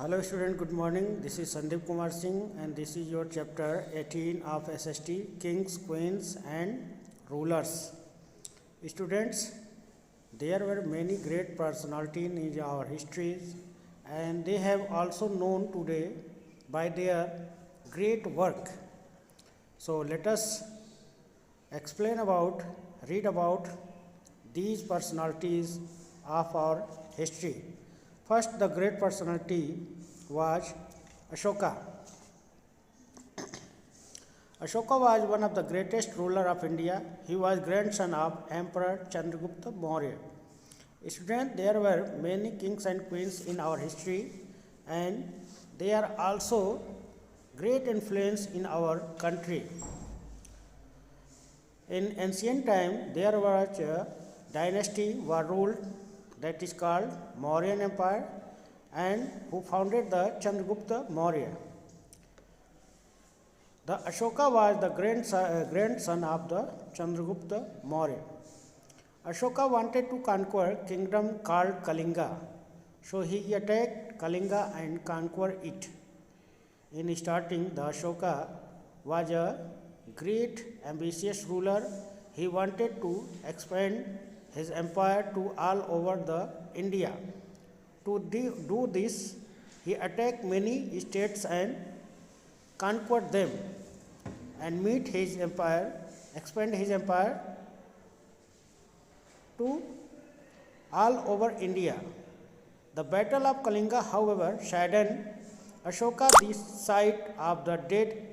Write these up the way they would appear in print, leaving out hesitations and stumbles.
Hello student, good morning. This is Sandeep Kumar Singh and this is your chapter 18 of SST Kings, Queens and Rulers. Students, there were many great personalities in our histories and they have also known today by their great work. So let us read about these personalities of our history. First, the great personality was Ashoka. Ashoka was one of the greatest ruler of India. He was grandson of Emperor Chandragupta Maurya. Students, there were many kings and queens in our history and they are also great influence in our country. In ancient time, there was a dynasty who ruled that is called Mauryan Empire and who founded the Chandragupta Maurya. The Ashoka was the grandson of the Chandragupta Maurya. Ashoka wanted to conquer kingdom called Kalinga, so he attacked Kalinga and conquered it. In starting, the Ashoka was a great ambitious ruler. He wanted to expand his empire to all over the India. To do this, he attacked many states and conquered them and expand his empire to all over India. The Battle of Kalinga, however, saddened Ashoka. The sight of the dead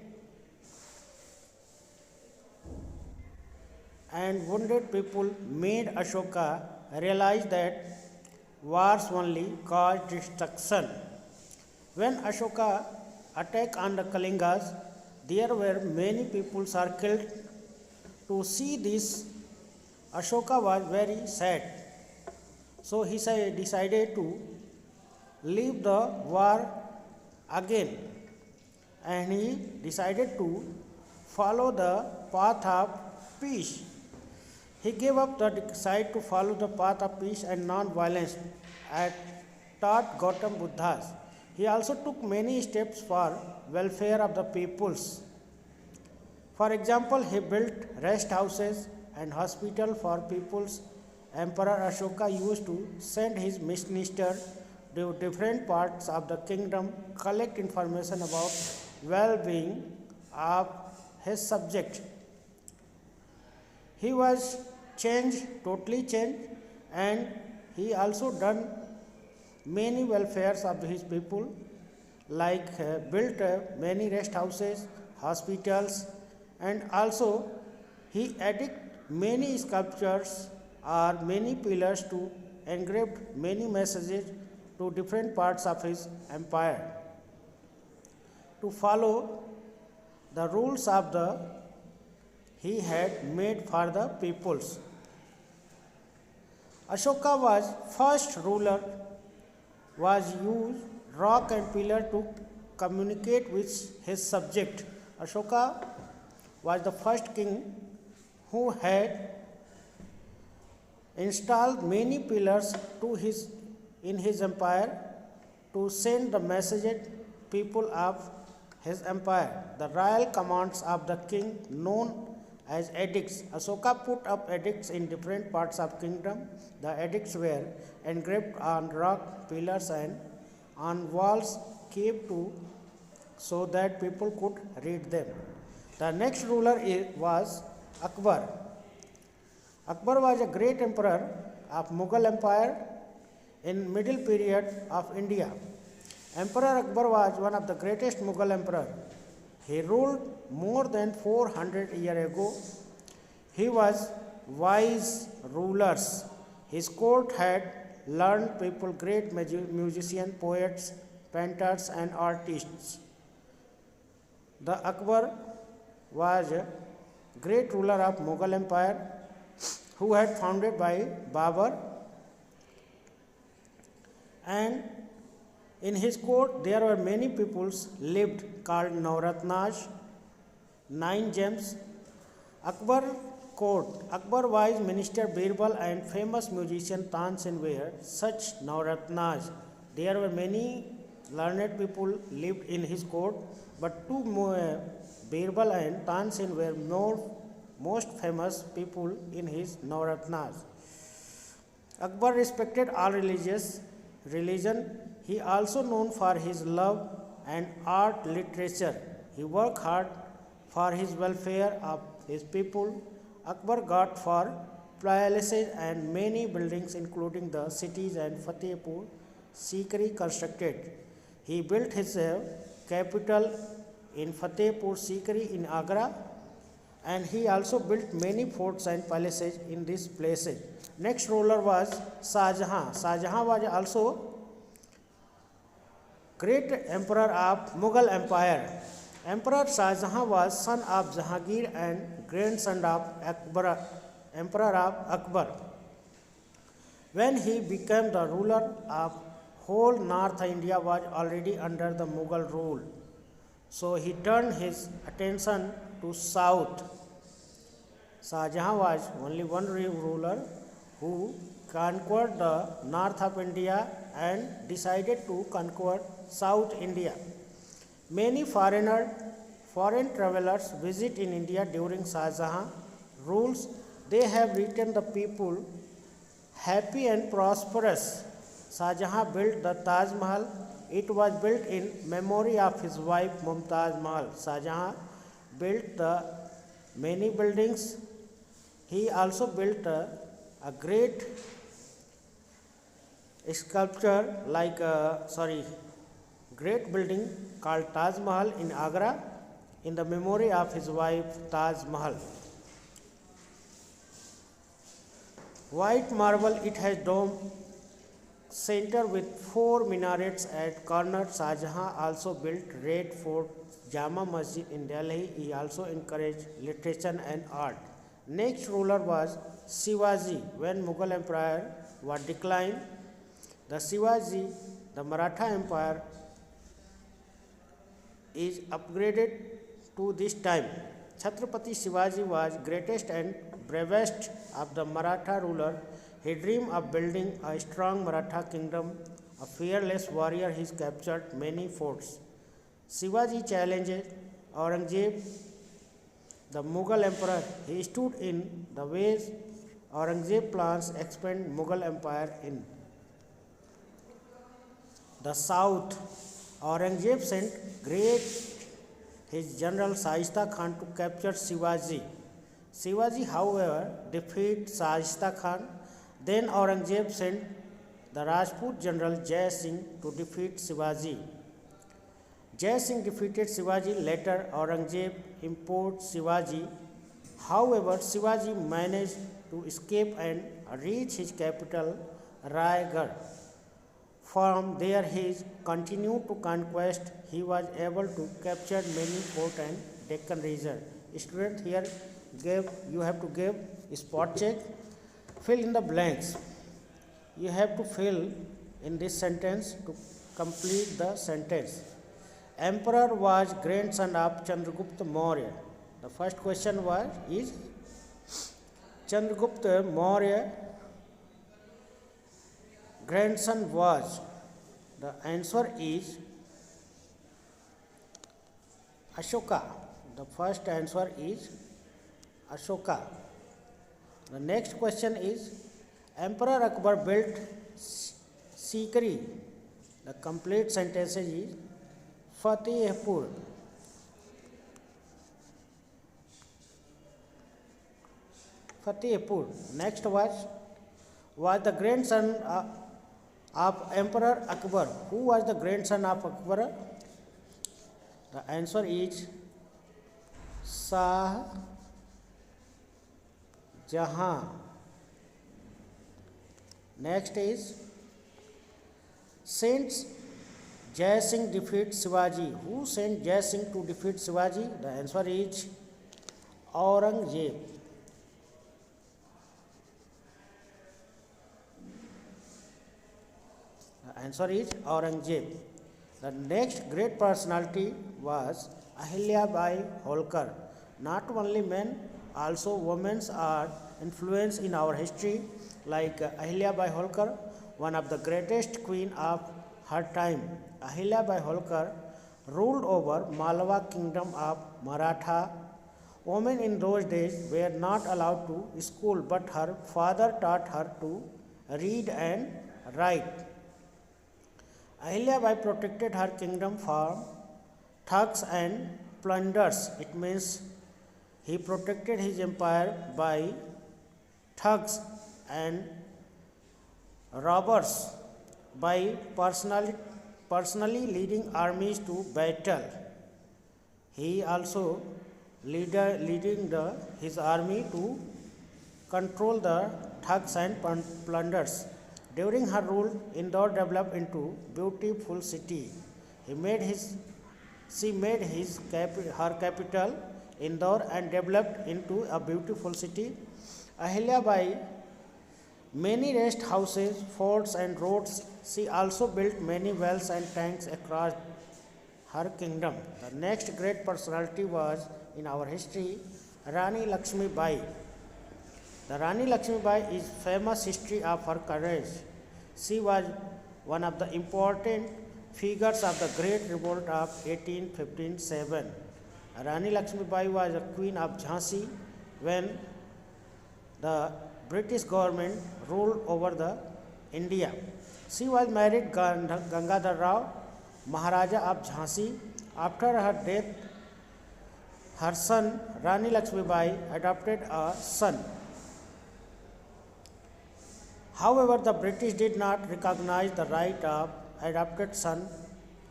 and wounded people made Ashoka realize that wars only cause destruction. When Ashoka attacked on the Kalingas, there were many people are killed. To see this, Ashoka was very sad. So he decided to leave the war again and he decided to follow the path of peace. He gave up the decide to follow the path of peace and non-violence at taught Gautam Buddhas. He also took many steps for welfare of the peoples. For example, he built rest houses and hospital for peoples. Emperor Ashoka used to send his minister to different parts of the kingdom, collect information about well-being of his subject. He was totally changed, and he also done many welfares of his people, like built many rest houses, hospitals, and also he added many sculptures or many pillars to engrave many messages to different parts of his empire. To follow the rules of the he had made for the peoples. Ashoka was first ruler was used rock and pillar to communicate with his subject. Ashoka was the first king who had installed many pillars in his empire to send the message people of his empire. The royal commands of the king known as edicts. Ashoka put up edicts in different parts of kingdom. The edicts were engraved on rock pillars and on walls kept so that people could read them. The next ruler was Akbar. Akbar was a great emperor of Mughal Empire in middle period of India. Emperor Akbar was one of the greatest Mughal emperor. He ruled more than 400 years ago. He was wise rulers. His court had learned people, great musicians, poets, painters, and artists. The Akbar was a great ruler of Mughal Empire who had founded by Babur, and in his court there were many peoples lived called Navratnas, 9 gems. Akbar court. Akbar wise minister Birbal and famous musician Tansen were such Navratnas. There were many learned people lived in his court, but two more, Birbal and Tansin were most famous people in his Navratnas. Akbar respected all religion. He also known for his love and art literature. He worked hard for his welfare of his people. Akbar got for palaces and many buildings including the cities and Fatehpur Sikri constructed. He built his capital in Fatehpur Sikri in Agra, and he also built many forts and palaces in these places. Next ruler was Shah Jahan. Shah Jahan was also great emperor of Mughal Empire. Emperor Shah Jahan was son of Jahangir and grandson of Akbar, Emperor of Akbar. When he became the ruler of whole North India was already under the Mughal rule. So he turned his attention to south. Shah Jahan was only one ruler who conquered the north of India and decided to conquer South India. Many foreign travelers visit in India during Shah Jahan rules. They have written the people happy and prosperous. Shah Jahan built the Taj Mahal. It was built in memory of his wife Mumtaz Mahal. Shah Jahan built the many buildings. He also built a great sculpture great building called Taj Mahal in Agra in the memory of his wife Taj Mahal. White marble, it has dome center with 4 minarets at corner. Shah Jahan also built Red Fort, Jama Masjid in Delhi. He also encouraged literature and art. Next ruler was Shivaji. When Mughal Empire was declined, the Maratha Empire is upgraded to this time. Chhatrapati Shivaji was greatest and bravest of the Maratha ruler. He dreamed of building a strong Maratha kingdom. A fearless warrior, he captured many forts. Shivaji challenged Aurangzeb, the Mughal emperor. He stood in the ways Aurangzeb plans expand Mughal empire in the south. Aurangzeb sent his general Shahista Khan to capture Shivaji. Shivaji, however, defeated Shahista Khan. Then Aurangzeb sent the Rajput general Jai Singh to defeat Shivaji. Jai Singh defeated Shivaji. Later, Aurangzeb imposed Shivaji. However, Shivaji managed to escape and reach his capital, Raigad. From there, he continued to conquest. He was able to capture many forts and Deccan region. Student, here you have to give spot check. Fill in the blanks. You have to fill in this sentence to complete the sentence. Emperor was grandson of Chandragupta Maurya. The first question is Chandragupta Maurya grandson was? The answer is Ashoka. The first answer is Ashoka. The next question is Emperor Akbar built Sikri. The complete sentence is Fatehpur. Fatehpur. Next was the grandson of Emperor Akbar. Who was the grandson of Akbar? The answer is Shah Jahan. Next is sent Jai Singh defeat Shivaji. Who sent Jai Singh to defeat Shivaji? The answer is Aurangzeb. The answer is Aurangzeb. The next great personality was Ahilya Bai Holkar. Not only men, also women are influenced in our history, like Ahilya Bai Holkar, one of the greatest queen of her time, Ahilyabai Holkar ruled over Malwa kingdom of Maratha. Women in those days were not allowed to school, but her father taught her to read and write. Ahilyabai protected her kingdom from thugs and plunders. It means he protected his empire by thugs and robbers, by personally leading armies to battle. He also leading his army to control the thugs and plunders. During her rule, Indore developed into beautiful city. She made her capital Indore and developed into a beautiful city. Ahilyabai many rest houses, forts and roads. She also built many wells and tanks across her kingdom. The next great personality was in our history Rani Lakshmi Bai. The Rani Lakshmi Bai is famous history of her courage. She was one of the important figures of the Great Revolt of 1857. Rani Lakshmi Bai was a queen of Jhansi when the British government ruled over the India. She was married Gangadhar Rao, Maharaja of Jhansi. After her death, her son Rani Lakshmi Bai adopted a son. However, the British did not recognize the right of adopted son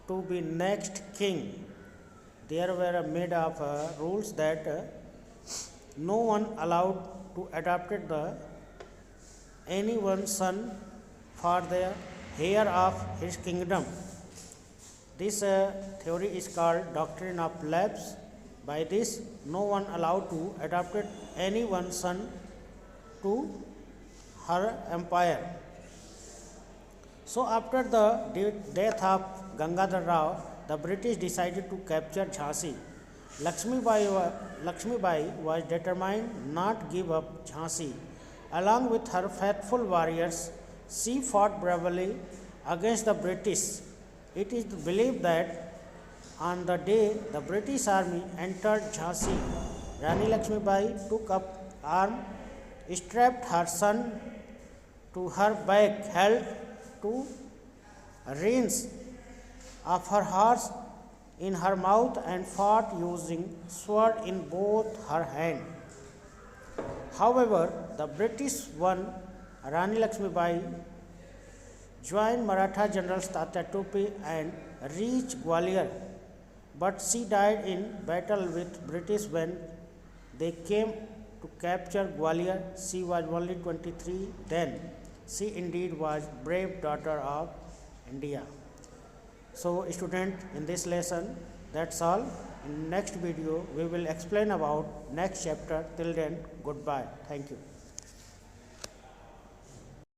to be next king. There were made of rules that no one allowed to adopted anyone's son for the heir of his kingdom. This theory is called doctrine of lapse. By this, no one allowed to adopted anyone's son to her empire. So after the death of Gangadhar Rao, the British decided to capture Jhansi. Lakshmi Bai was determined not give up Jhansi. Along with her faithful warriors, she fought bravely against the British. It is believed that on the day the British army entered Jhansi, Rani Lakshmi Bai took up arms, strapped her son to her back, held two reins of her horse in her mouth and fought using sword in both her hands. However, the British won. Rani Lakshmi Bai joined Maratha generals Tatya Tope and reached Gwalior, but she died in battle with British when they came to capture Gwalior. She was only 23 then. She indeed was brave daughter of India. So student, in this lesson, that's all. In next video, we will explain about next chapter. Till then, goodbye. Thank you.